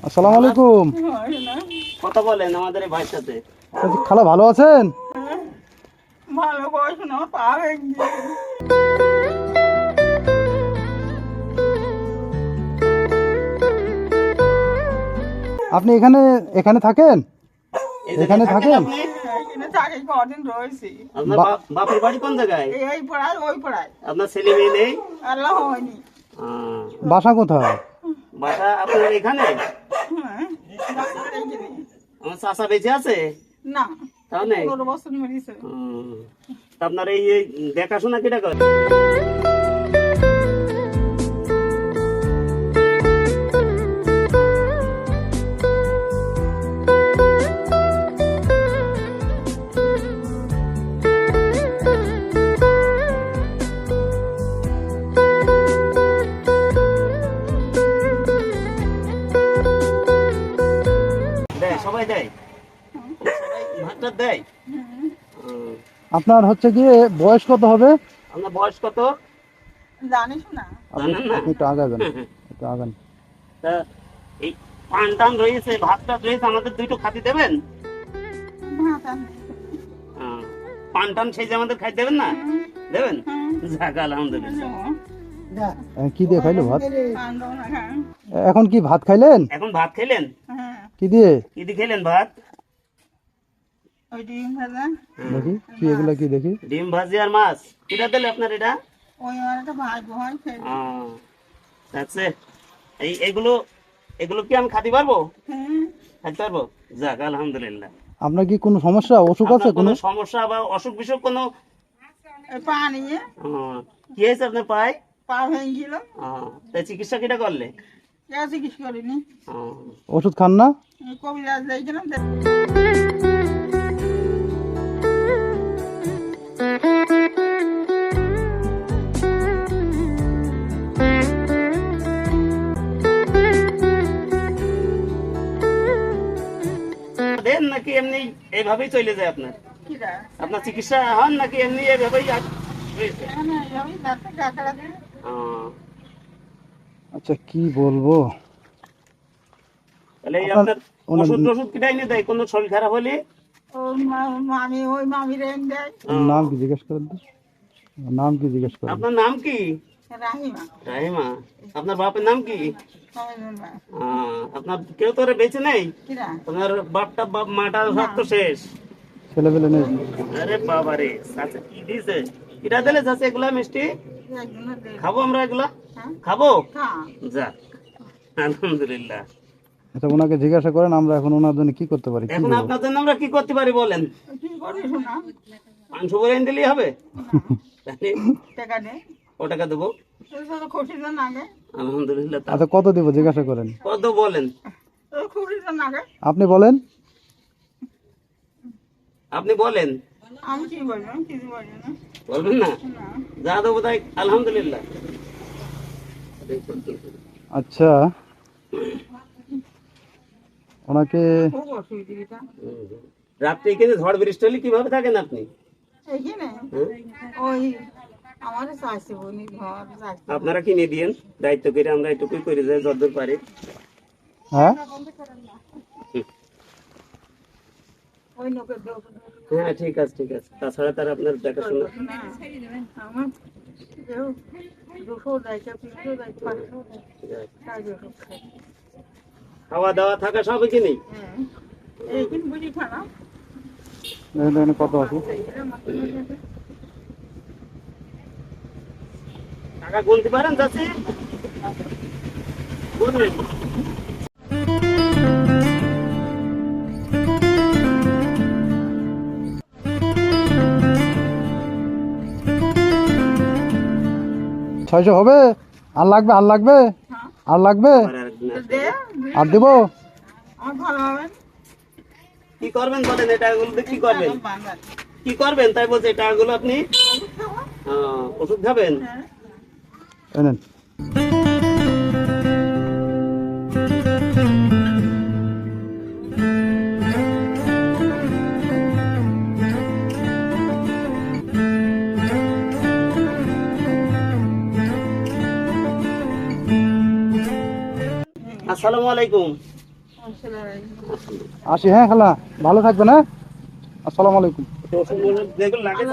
আসসালামু আলাইকুম। কথা বলেন আমাদের এই ভাইয়ের সাথে। খালা ভালো আছেন? ভালো পড়াশোনা পাবেন। আপনি এখানে এখানে থাকেন? এখানে থাকেন? এখানে থাকি, কদিন রয়েছি। আপনার বাপের বাড়ি কোন জায়গায়? এই পড়ায় ওই পড়ায়। আপনার ছেলে মেয়ে নেই? আল্লাহ হয়নি। বাসা কোথায়? বাসা আপনার এখানে? হ্যাঁ, ডাক্তার এইখানে। আমার চাচা বেঁচে আছে? না, তাহলে 15 বছর মরিছে। আপনার এই এই দেখাশোনা কিটা করে? দেয়, সবাই দেয়, সবাই ভাতটা দেয়। আপনার হচ্ছে গিয়ে বয়স কত হবে? আপনার বয়স কত জানিস না? জানেন না? আপনি একটু আগাবেন, একটু আগান। তা এই পান টান রয়েছে, ভাতটা রয়েছে, আমাদের দুটো খাতি দেবেন? ভাত আনতে। পান টান সেই যে আমাদের খাই দেবেন না? দেবেন? যাক আলহামদুলিল্লাহ। কি দিয়ে খাইলো ভাত? আনবো না, হ্যাঁ। এখন কি ভাত খাইলেন? এখন ভাত খেলেন? হ্যাঁ, কি দিয়ে? কি দিয়ে খেলেন ভাত? ওই ডিম ভাজা, দেখি কি এগুলা, কি দেখি। ডিম ভাজি আর মাছ। কিটা দিলে আপনার এটা? ওই আমার একটা ভাই বোন খেয়ে। আচ্ছা, এগুলো এগুলো কি আমি খাতে পারবো? হ্যাঁ, খাইতে পারবো? যাক আলহামদুলিল্লাহ। আপনার কি কোনো সমস্যা, অসুখ আছে আপনার কোনো? কোনো সমস্যা বা অসুখ বিসুখ কোনো? এই পানি কি হয়েছে আপনার পায়ে? পা ভেঙে গেল। তাই চিকিৎসা কিটা করলে? চিকিৎসা করিনি। ওষুধ খান না? কবিরাজ দেখছিলাম। দেন নাকি এমনি এইভাবেই চলে যায় আপনার? কিরা? আপনার চিকিৎসা হন নাকি এমনি এইভাবেই হয়েছে? আচ্ছা কি বলবো, তাহলে এই আপনার- আপনার ওষুধ টষুধ কিটা এনে দেয় কোনো শরীর খারাপ হলে? ওই মামি রেন দেয়। নাম কি জিজ্ঞেস করেন তো? নাম কি জিজ্ঞেস করেন? আপনার নাম কি? রাহিমা। রাহিমা। আপনার বাপের নাম কি? সবাই আপনার কেউ তো বেঁচে নেই? কিরা? আপনার বাপ মাটা সব তো শেষ। ছেলেবেলে নেই? আরে বাবা রে, আচ্ছা কি দিছে? কিটা দিলে যাচ্ছে এগুলা মিষ্টি? একজনের দেয়। খাবো আমরা এগুলা? হ্যাঁ? খাবো? খা। যাক আলহামদুলিল্লাহ। আচ্ছা ওনাকে জিজ্ঞাসা করেন আমরা এখন ওনার জন্য কি করতে পারি, কি এখন দেবো? আপনার জন্য আমরা কি করতে পারি বলেন? কি করিস না? মাংস বলে এনে দিলেই হবে? তাহলে টাকা দে। ক টাকা দেবো? খুশি তো নাগে। আলহামদুলিল্লাহ। আচ্ছা কত দিব জিজ্ঞাসা করেন, কত বলেন? খুশি তো নাগে। আপনি বলেন। আপনি বলেন। আমি কি বলবো? কিছু বলবো না। বলবেন না? না। যা দেবো তাই আলহামদুলিল্লাহ। আচ্ছা ওনাকে খুব অসুবিধা। রাত্রে এখানে ঝড় বৃষ্টি হলে কিভাবে থাকেন আপনি? এইখানে ওই আমার চাইছে বনি ঘর চাইছে। আপনারা কিনে দিয়েন দায়িত্ব করে, আমরা এটুকুই করে যাই যতদূর পারি। হ্যাঁ ওই লোকের হ্যাঁ ঠিক আছে ঠিক আছে, তাছাড়া তার আপনার দেখাশোনা। আমার কেউ 200 দেয়, কেউ 300 দেয়, 500 দেয়। তাই ওষুধ খাই। খাওয়া দাওয়া থাকা সব এখানে? হ্যাঁ, এইখানে বুঝি খারাপ। এখানে কত আছে? টাকা গুনতে পারেন যাচ্ছে? গুনবেন। ছয়শো হবে? আর লাগবে, আর লাগবে, আর লাগবে, দে, আর দেবো? আমার ভালো হবে। কি করবেন বলেন? এটা এগুলো কি করবেন? বাংলা কি করবেন তাই বলছে? এটা এগুলো আপনি ওষুধ খাবেন? এনেন। আসসালামু আলাইকুম। আসি, হ্যাঁ খালা, ভালো থাকবেন, হ্যাঁ, আসসালামু আলাইকুম। যেগুলো লাগে